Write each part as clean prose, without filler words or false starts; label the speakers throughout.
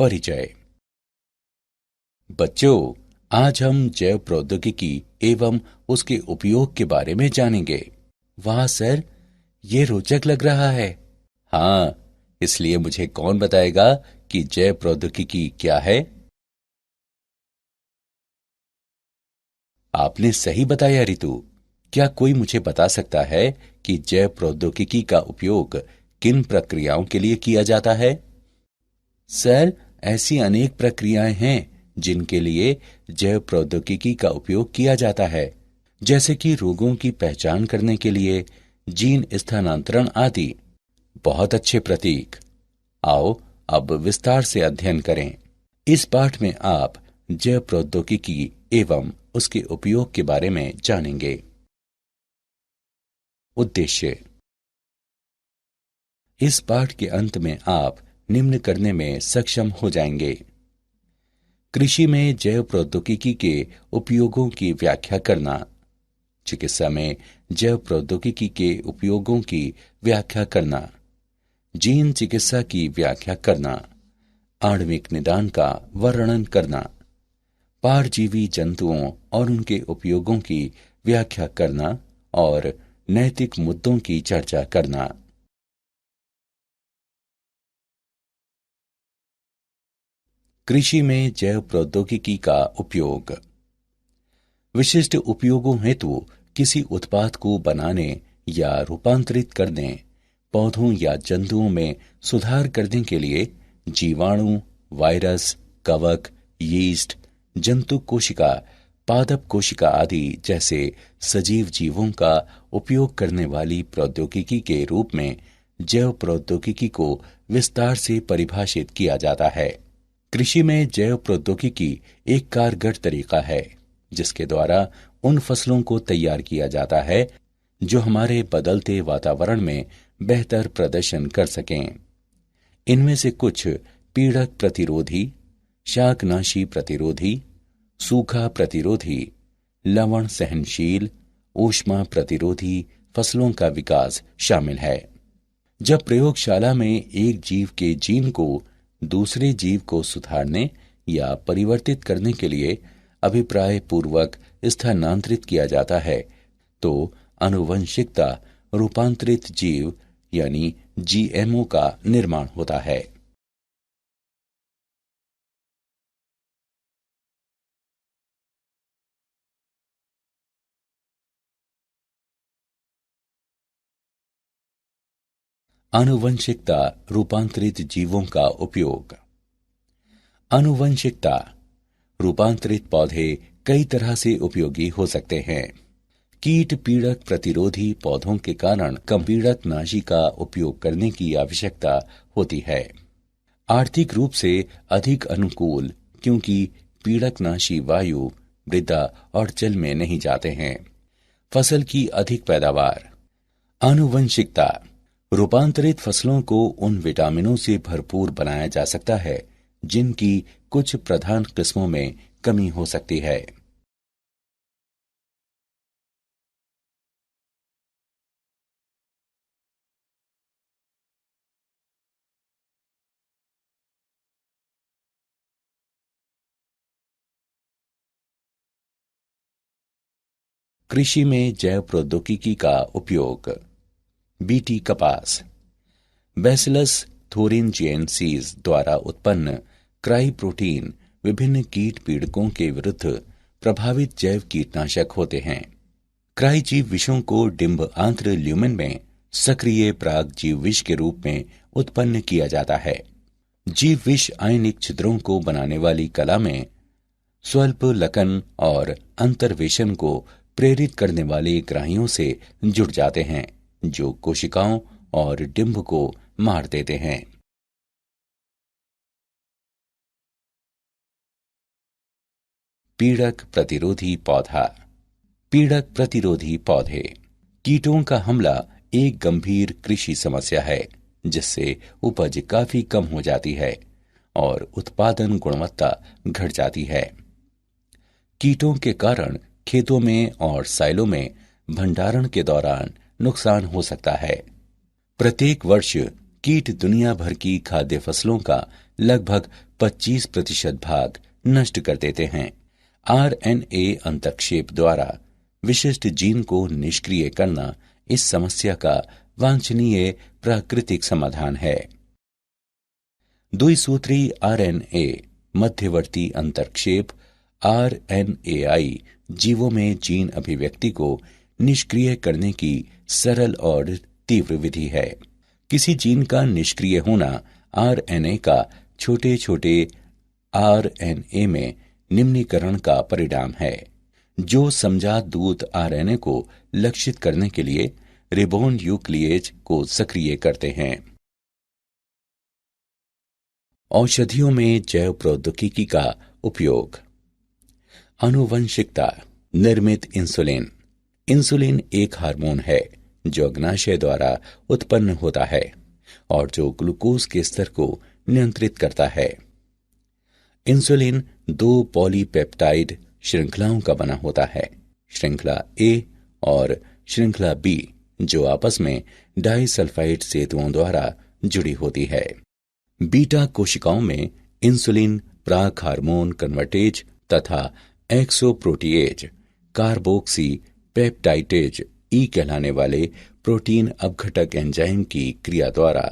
Speaker 1: परिचय। बच्चों, आज हम जैव प्रौद्योगिकी एवं उसके उपयोग के बारे में जानेंगे। वाह सर, ये रोचक लग रहा है। हाँ, इसलिए मुझे कौन बताएगा कि जैव प्रौद्योगिकी क्या है? आपने सही बताया रितु। क्या कोई मुझे बता सकता है कि जैव प्रौद्योगिकी का उपयोग किन प्रक्रियाओं के लिए किया जाता है? सर, ऐसी अनेक प्रक्रियाएं हैं जिनके लिए जैव प्रौद्योगिकी का उपयोग किया जाता है, जैसे कि रोगों की पहचान करने के लिए, जीन स्थानांतरण आदि। बहुत अच्छे प्रतीक। आओ अब विस्तार से अध्ययन करें। इस पाठ में आप जैव प्रौद्योगिकी एवं उसके उपयोग के बारे में जानेंगे। उद्देश्य। इस पाठ के अंत में आप निम्न करने में सक्षम हो जाएंगे। कृषि में जैव प्रौद्योगिकी के उपयोगों की व्याख्या करना, चिकित्सा में जैव प्रौद्योगिकी के उपयोगों की व्याख्या करना, जीन चिकित्सा की व्याख्या करना, आणविक निदान का वर्णन करना, पारजीवी जंतुओं और उनके उपयोगों की व्याख्या करना और नैतिक मुद्दों की चर्चा करना। कृषि में जैव प्रौद्योगिकी का उपयोग। विशिष्ट उपयोगों हेतु किसी उत्पाद को बनाने या रूपांतरित करने, पौधों या जंतुओं में सुधार करने के लिए जीवाणु, वायरस, कवक, यीस्ट, जंतु कोशिका, पादप कोशिका आदि जैसे सजीव जीवों का उपयोग करने वाली प्रौद्योगिकी के रूप में जैव प्रौद्योगिकी को विस्तार से परिभाषित किया जाता है। कृषि में जैव प्रौद्योगिकी एक कारगर तरीका है जिसके द्वारा उन फसलों को तैयार किया जाता है जो हमारे बदलते वातावरण में बेहतर प्रदर्शन कर सकें। इनमें से कुछ पीड़क प्रतिरोधी, शाकनाशी प्रतिरोधी, सूखा प्रतिरोधी, लवण सहनशील, ऊष्मा प्रतिरोधी फसलों का विकास शामिल है। जब प्रयोगशाला में एक जीव के जीन को दूसरे जीव को सुधारने या परिवर्तित करने के लिए अभिप्राय पूर्वक स्थानांतरित किया जाता है तो आनुवंशिकता रूपांतरित जीव यानी जीएमओ का निर्माण होता है। आनुवंशिकता रूपांतरित जीवों का उपयोग। आनुवंशिकता रूपांतरित पौधे कई तरह से उपयोगी हो सकते हैं। कीट पीड़क प्रतिरोधी पौधों के कारण कम पीड़कनाशी का उपयोग करने की आवश्यकता होती है। आर्थिक रूप से अधिक अनुकूल, क्योंकि पीड़कनाशी वायु, मृदा और जल में नहीं जाते हैं। फसल की अधिक पैदावार। आनुवंशिकता रूपांतरित फसलों को उन विटामिनों से भरपूर बनाया जा सकता है जिनकी कुछ प्रधान किस्मों में कमी हो सकती है। कृषि में जैव प्रौद्योगिकी का उपयोग। बीटी कपास। बैसिलस थोरिनजिएंसिस द्वारा उत्पन्न क्राई प्रोटीन विभिन्न कीट पीड़कों के विरुद्ध प्रभावित जैव कीटनाशक होते हैं। क्राई जीव विषों को डिंब आंत्र ल्यूमेन में सक्रिय प्राग जीव विष के रूप में उत्पन्न किया जाता है। जीव विष आयनिक छिद्रों को बनाने वाली कला में स्वल्प लकन और अंतर्वेशन को प्रेरित करने वाले ग्राहियों से जुड़ जाते हैं जो कोशिकाओं और डिंब को मार देते हैं। पीड़क प्रतिरोधी पौधा। पीड़क प्रतिरोधी पौधे। कीटों का हमला एक गंभीर कृषि समस्या है जिससे उपज काफी कम हो जाती है और उत्पादन गुणवत्ता घट जाती है। कीटों के कारण खेतों में और साइलों में भंडारण के दौरान नुकसान हो सकता है। प्रत्येक वर्ष कीट दुनिया भर की खाद्य फसलों का लगभग 25% भाग नष्ट कर देते हैं। आरएनए अंतःक्षेप द्वारा विशिष्ट जीन को निष्क्रिय करना इस समस्या का वांछनीय प्राकृतिक समाधान है। द्विसूत्री आरएनए मध्यवर्ती अंतःक्षेप आरएनएआई जीवों में जीन अभिव्यक्ति को निष्क्रिय करने की सरल और तीव्र विधि है। किसी जीन का निष्क्रिय होना आरएनए का छोटे छोटे आरएनए में निम्नीकरण का परिणाम है, जो समजात दूत आरएनए को लक्षित करने के लिए रिबोन्यूक्लिएज को सक्रिय करते हैं। औषधियों में जैव प्रौद्योगिकी का उपयोग। आनुवंशिकता निर्मित इंसुलिन। इंसुलिन एक हार्मोन है जो अग्नाशय द्वारा उत्पन्न होता है और जो ग्लूकोज के स्तर को नियंत्रित करता है। इंसुलिन 2 पॉलीपेप्टाइड श्रृंखलाओं का बना होता है, श्रृंखला ए और श्रृंखला बी, जो आपस में डाइसल्फाइड सेतुओं द्वारा जुड़ी होती है। बीटा कोशिकाओं में इंसुलिन प्राक हार्मोन कन्वर्टेज तथा एक्सोप्रोटीएज कार्बोक्सी पेप्टाइडेज ई कहलाने वाले प्रोटीन अपघटक एंजाइम की क्रिया द्वारा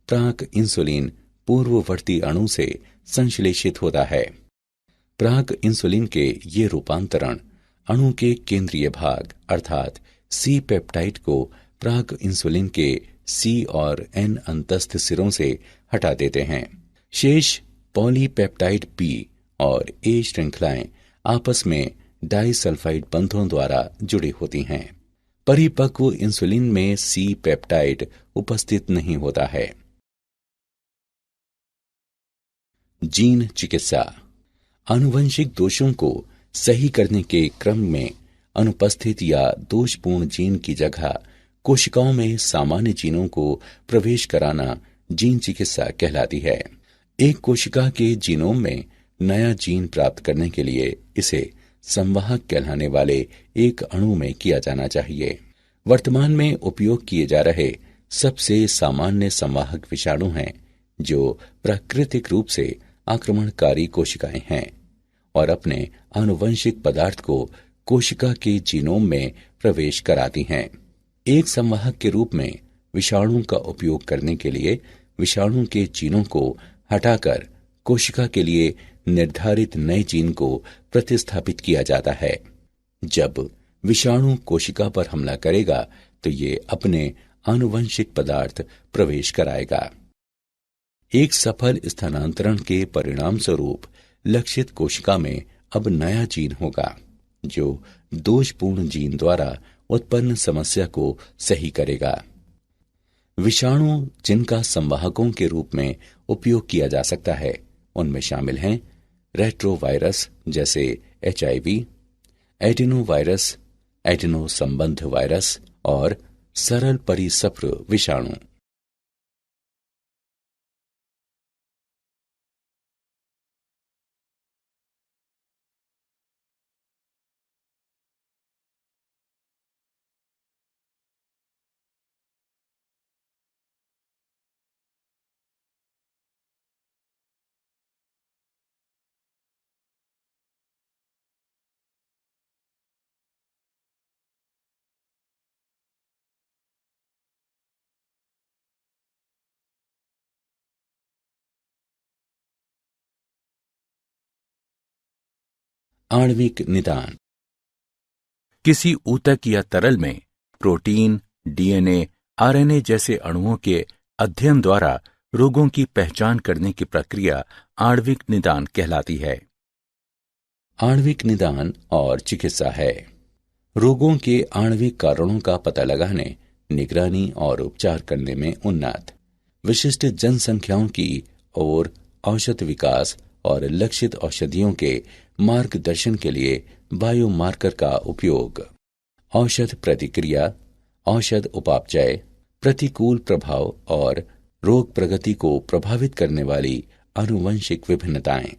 Speaker 1: प्राक इंसुलिन पूर्ववर्ती अणु से संश्लेषित होता है। प्राक इंसुलिन के ये रूपांतरण अणु के केंद्रीय भाग अर्थात सी पेप्टाइड को प्राक इंसुलिन के सी और एन अंतस्थ सिरों से हटा देते हैं। शेष पॉलीपेप्टाइड पी और ए श्रृंखलाएं आपस में डाइसल्फाइड बंधों द्वारा जुड़ी होती हैं। परिपक्व इंसुलिन में सी पेप्टाइड उपस्थित नहीं होता है। जीन चिकित्सा। आनुवंशिक दोषों को सही करने के क्रम में अनुपस्थित या दोषपूर्ण जीन की जगह कोशिकाओं में सामान्य जीनों को प्रवेश कराना जीन चिकित्सा कहलाती है। एक कोशिका के जीनोम में नया जीन प्राप्त करने के लिए इसे संवाहक कहलाने वाले एक अणु में किया जाना चाहिए। वर्तमान में उपयोग किए जा रहे सबसे सामान्य संवाहक विषाणु हैं, जो प्राकृतिक रूप से आक्रमणकारी कोशिकाएं हैं और अपने आनुवंशिक पदार्थ को कोशिका के जीनोम में प्रवेश कराती हैं। एक संवाहक के रूप में विषाणु का उपयोग करने के लिए विषाणु के जीनों को हटाकर कोशिका के लिए निर्धारित नए जीन को प्रतिस्थापित किया जाता है। जब विषाणु कोशिका पर हमला करेगा तो ये अपने आनुवंशिक पदार्थ प्रवेश कराएगा। एक सफल स्थानांतरण के परिणाम स्वरूप लक्षित कोशिका में अब नया जीन होगा, जो दोषपूर्ण जीन द्वारा उत्पन्न समस्या को सही करेगा। विषाणु जिनका संवाहकों के रूप में उपयोग किया जा सकता है उनमें शामिल हैं रेट्रोवायरस जैसे HIV, एडिनोवायरस, एडिनो संबंध वायरस और सरल परिसप्र विषाणु। आणविक निदान। किसी ऊतक या तरल में प्रोटीन, DNA, RNA जैसे अणुओं के अध्ययन द्वारा रोगों की पहचान करने की प्रक्रिया आणविक निदान कहलाती है। आणविक निदान और चिकित्सा है रोगों के आणविक कारणों का पता लगाने, निगरानी और उपचार करने में उन्नत विशिष्ट जनसंख्याओं की ओर औषध विकास और लक्षित औषधियों के मार्गदर्शन के लिए बायोमार्कर का उपयोग। औषध प्रतिक्रिया, औषध उपापचय, प्रतिकूल प्रभाव और रोग प्रगति को प्रभावित करने वाली आनुवंशिक विभिन्नताएं।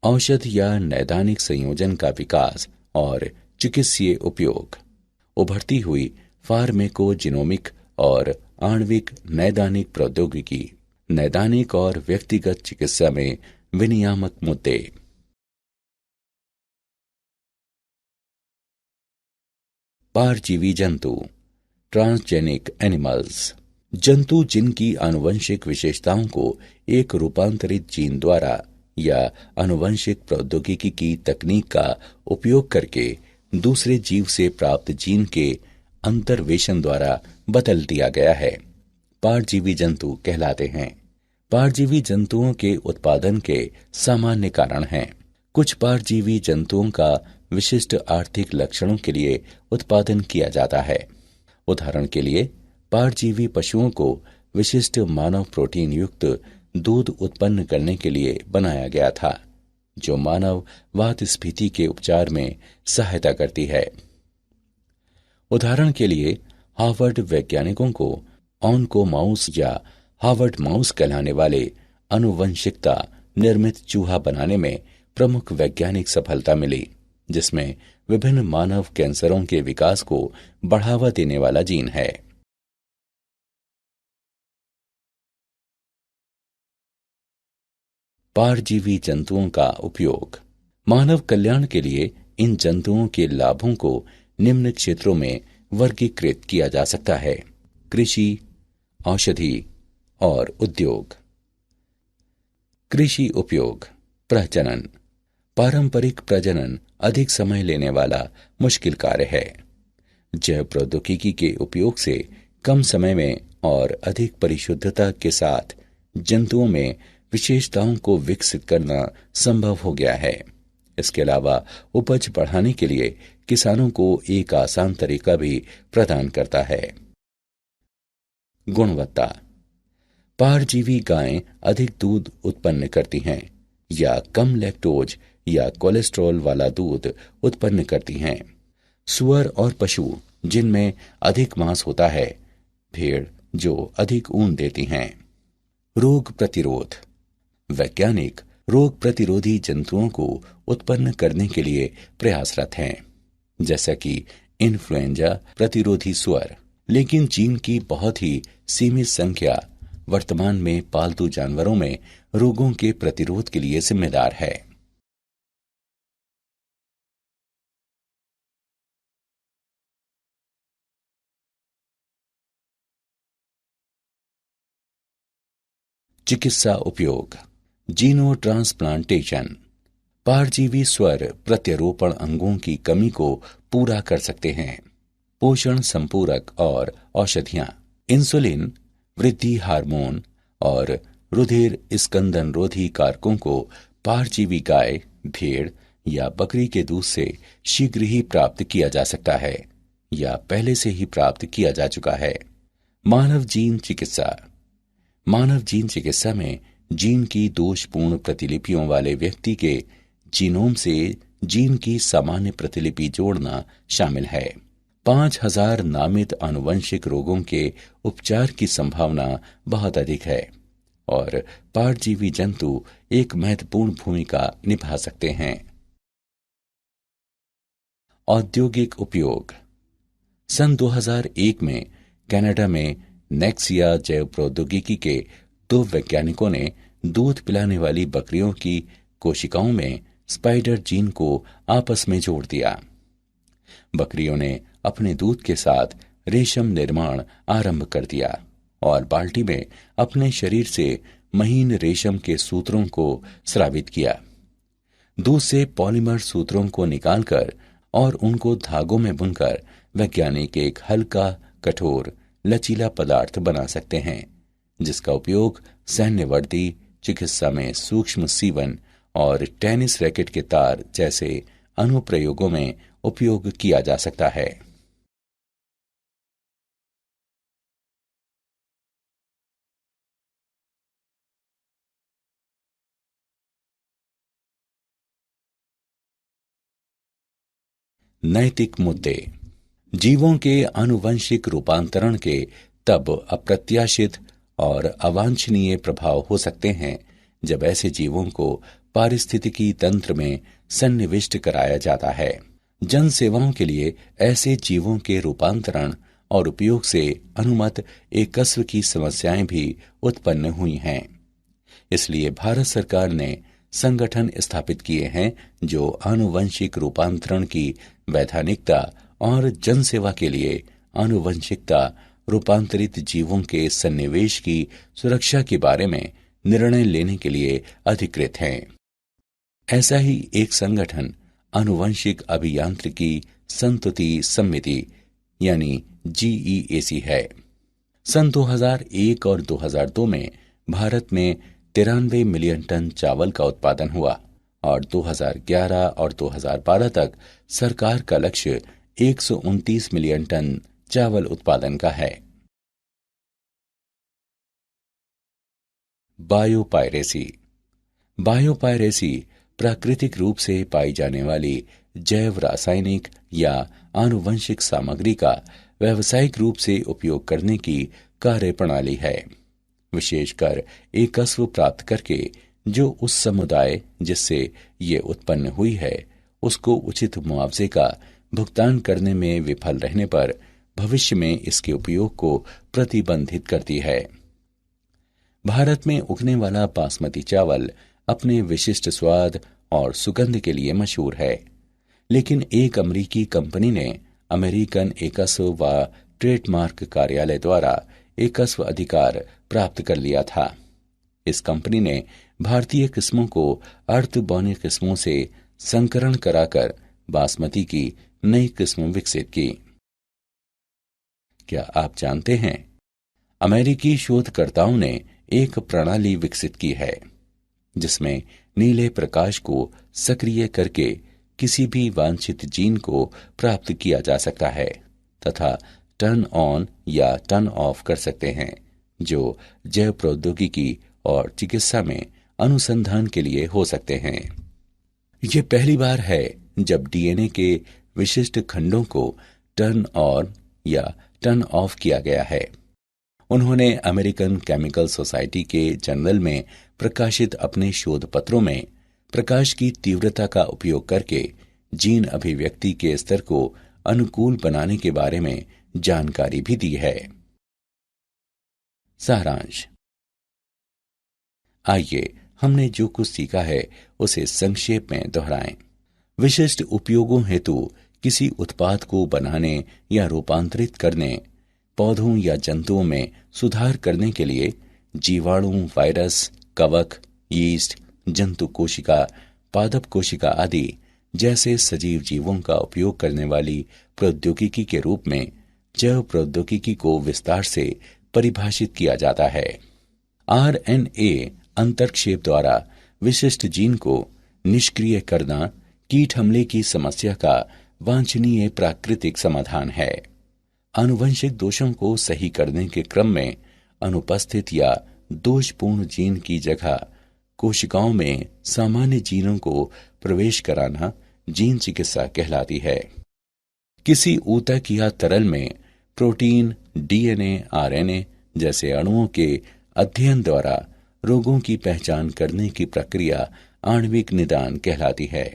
Speaker 1: औषध या नैदानिक संयोजन का विकास और चिकित्सीय उपयोग। उभरती हुई फार्मेकोजिनोमिक और आणविक नैदानिक प्रौद्योगिकी नैदानिक और व्यक्तिगत चिकित्सा में विनियामक मुद्दे। परजीवी जंतु, ट्रांसजेनिक एनिमल्स, जंतु जिनकी आनुवंशिक विशेषताओं को एक रूपांतरित जीन द्वारा या आनुवंशिक प्रौद्योगिकी की तकनीक का उपयोग करके दूसरे जीव से प्राप्त जीन के अंतर्वेशन द्वारा बदल दिया गया है, परजीवी जंतु कहलाते हैं। परजीवी जंतुओं के उत्पादन के सामान्य कारण हैं। कुछ परजीवी जंतुओं का विशिष्ट आर्थिक लक्षणों के लिए उत्पादन किया जाता है। उदाहरण के लिए, परजीवी पशुओं को विशिष्ट मानव प्रोटीन युक्त दूध उत्पन्न करने के लिए बनाया गया था, जो मानव वातस्फीति के उपचार में सहायता करती है। उदाहरण के लिए, हार्वर्ड वैज्ञानिकों को ऑनको माउस या हार्वर्ड माउस कहलाने वाले आनुवंशिकता निर्मित चूहा बनाने में प्रमुख वैज्ञानिक सफलता मिली, जिसमें विभिन्न मानव कैंसरों के विकास को बढ़ावा देने वाला जीन है। परजीवी जंतुओं का उपयोग। मानव कल्याण के लिए इन जंतुओं के लाभों को निम्न क्षेत्रों में वर्गीकृत किया जा सकता है: कृषि, औषधि और उद्योग। कृषि उपयोग। प्रजनन। पारंपरिक प्रजनन अधिक समय लेने वाला मुश्किल कार्य है। जैव प्रौद्योगिकी के उपयोग से कम समय में और अधिक परिशुद्धता के साथ जंतुओं में विशेषताओं को विकसित करना संभव हो गया है। इसके अलावा उपज बढ़ाने के लिए किसानों को एक आसान तरीका भी प्रदान करता है। गुणवत्ता। परजीवी गायें अधिक दूध उत्पन्न करती हैं या कम लैक्टोज या कोलेस्ट्रॉल वाला दूध उत्पन्न करती हैं। सूअर और पशु जिनमें अधिक मांस होता है, भेड़ जो अधिक ऊन देती हैं। रोग प्रतिरोध। वैज्ञानिक रोग प्रतिरोधी जंतुओं को उत्पन्न करने के लिए प्रयासरत हैं, जैसा कि इन्फ्लुएंजा प्रतिरोधी सूअर, लेकिन जीन की बहुत ही सीमित संख्या वर्तमान में पालतू जानवरों में रोगों के प्रतिरोध के लिए जिम्मेदार है। चिकित्सा उपयोग। जीनो ट्रांसप्लांटेशन। परजीवी स्वर प्रत्यारोपण अंगों की कमी को पूरा कर सकते हैं। पोषण संपूरक और औषधियां। इंसुलिन, वृद्धि हार्मोन और रुधिर स्कंदन रोधी कारकों को परजीवी गाय, भेड़ या बकरी के दूध से शीघ्र ही प्राप्त किया जा सकता है या पहले से ही प्राप्त किया जा चुका है। मानव जीन चिकित्सा। मानव जीन चिकित्सा में जीन की दोषपूर्ण प्रतिलिपियों वाले व्यक्ति के जीनोम से जीन की सामान्य प्रतिलिपि जोड़ना शामिल है। 5000 नामित आनुवंशिक रोगों के उपचार की संभावना बहुत अधिक है और परजीवी जंतु एक महत्वपूर्ण भूमिका निभा सकते हैं। औद्योगिक उपयोग। सन 2001 में कनाडा में नेक्सिया जैव प्रौद्योगिकी के 2 वैज्ञानिकों ने दूध पिलाने वाली बकरियों की कोशिकाओं में स्पाइडर जीन को आपस में जोड़ दिया। बकरियों ने अपने दूध के साथ रेशम निर्माण आरंभ कर दिया और बाल्टी में अपने शरीर से महीन रेशम के सूत्रों को स्रावित किया। दूध से पॉलीमर सूत्रों को निकालकर और उनको धागों में बुनकर वैज्ञानिक एक हल्का, कठोर, लचीला पदार्थ बना सकते हैं, जिसका उपयोग सैन्य वर्दी, चिकित्सा में सूक्ष्म सीवन और टेनिस रैकेट के तार जैसे अनुप्रयोगों में उपयोग किया जा सकता है। नैतिक मुद्दे। जीवों के आनुवंशिक रूपांतरण के तब अप्रत्याशित और अवांछनीय प्रभाव हो सकते हैं जब ऐसे जीवों को पारिस्थितिकी तंत्र में सन्निविष्ट कराया जाता है। जन सेवाओं के लिए ऐसे जीवों के रूपांतरण और उपयोग से अनुमत एकस्व की समस्याएं भी उत्पन्न हुई हैं। इसलिए भारत सरकार ने संगठन स्थापित किए हैं जो आनुवंशिक रूपांतरण की वैधानिकता और जनसेवा के लिए आनुवंशिकता रूपांतरित जीवों के सन्निवेश की सुरक्षा के बारे में निर्णय लेने के लिए अधिकृत हैं। ऐसा ही एक संगठन आनुवंशिक अभियांत्रिकी संतुति समिति यानी GEAC है। सन 2001 और 2002 में भारत में 93 मिलियन टन चावल का उत्पादन हुआ और 2011 और 2012 तक सरकार का लक्ष्य 129 मिलियन टन चावल उत्पादन का है। बायोपायरेसी। बायोपायरेसी प्राकृतिक रूप से पाई जाने वाली जैव रासायनिक या आनुवंशिक सामग्री का व्यावसायिक रूप से उपयोग करने की कार्यप्रणाली है, विशेषकर एकस्व प्राप्त करके जो उस समुदाय जिससे ये उत्पन्न हुई है उसको उचित मुआवजे का भुगतान करने में विफल रहने पर भविष्य में इसके उपयोग को प्रतिबंधित करती है। भारत में उगने वाला बासमती चावल अपने विशिष्ट स्वाद और सुगंध के लिए मशहूर है, लेकिन एक अमेरिकी कंपनी ने अमेरिकन एकस्व व ट्रेडमार्क कार्यालय द्वारा एकस्व अधिकार प्राप्त कर लिया था। इस कंपनी ने भारतीय किस्मों को अर्धबौनी किस्मों से संकरण कराकर बासमती की नई किस्म विकसित की। क्या आप जानते हैं, अमेरिकी शोधकर्ताओं ने एक प्रणाली विकसित की है जिसमें नीले प्रकाश को सक्रिय करके किसी भी वांछित जीन को प्राप्त किया जा सकता है तथा टर्न ऑन या टर्न ऑफ कर सकते हैं, जो जैव प्रौद्योगिकी और चिकित्सा में अनुसंधान के लिए हो सकते हैं। ये पहली बार है जब डीएनए के विशिष्ट खंडों को टर्न ऑन या टर्न ऑफ किया गया है। उन्होंने अमेरिकन केमिकल सोसाइटी के जर्नल में प्रकाशित अपने शोध पत्रों में प्रकाश की तीव्रता का उपयोग करके जीन अभिव्यक्ति के स्तर को अनुकूल बनाने के बारे में जानकारी भी दी है। सारांश। आइए हमने जो कुछ सीखा है उसे संक्षेप में दोहराएं। विशिष्ट उपयोगों हेतु किसी उत्पाद को बनाने या रूपांतरित करने, पौधों या जंतुओं में सुधार करने के लिए जीवाणु, वायरस, कवक, यीस्ट, जंतु कोशिका, पादप कोशिका आदि जैसे सजीव जीवों का उपयोग करने वाली प्रौद्योगिकी के रूप में जैव प्रौद्योगिकी को विस्तार से परिभाषित किया जाता है। RNA अंतर्क्षेप द्वारा विशिष्ट जीन को निष्क्रिय करना कीट हमले की समस्या का वांछनीय प्राकृतिक समाधान है। आनुवंशिक दोषों को सही करने के क्रम में अनुपस्थित या दोषपूर्ण जीन की जगह कोशिकाओं में सामान्य जीनों को प्रवेश कराना जीन चिकित्सा कहलाती है। किसी ऊतक या तरल में प्रोटीन, DNA, RNA जैसे अणुओं के अध्ययन द्वारा रोगों की पहचान करने की प्रक्रिया आणविक निदान कहलाती है।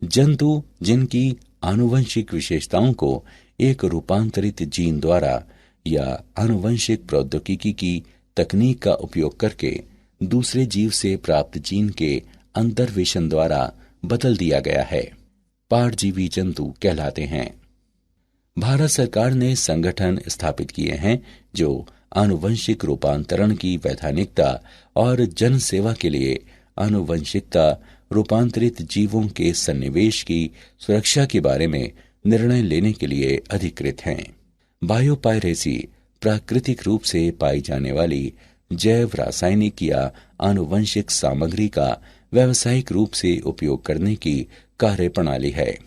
Speaker 1: जंतु जिनकी आनुवंशिक विशेषताओं को एक रूपांतरित जीन द्वारा या आनुवंशिक प्रौद्योगिकी की तकनीक का उपयोग करके दूसरे जीव से प्राप्त जीन के अंतर्वेशन द्वारा बदल दिया गया है, पारजीवी जंतु कहलाते हैं। भारत सरकार ने संगठन स्थापित किए हैं जो आनुवंशिक रूपांतरण की वैधानिकता और जन सेवा के लिए आनुवंशिकता रूपांतरित जीवों के सन्निवेश की सुरक्षा के बारे में निर्णय लेने के लिए अधिकृत हैं। बायोपायरेसी प्राकृतिक रूप से पाई जाने वाली जैव रासायनिक या आनुवंशिक सामग्री का व्यावसायिक रूप से उपयोग करने की कार्यप्रणाली है,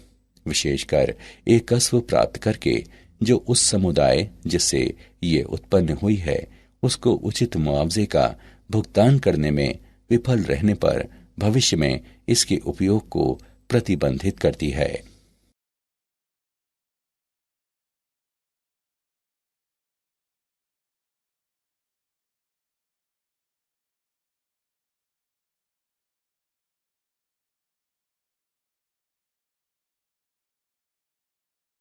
Speaker 1: विशेषकर एकस्व प्राप्त करके जो उस समुदाय जिससे ये उत्पन्न हुई है उसको उचित मुआवजे का भुगतान करने में विफल रहने पर भविष्य में इसके उपयोग को प्रतिबंधित करती है।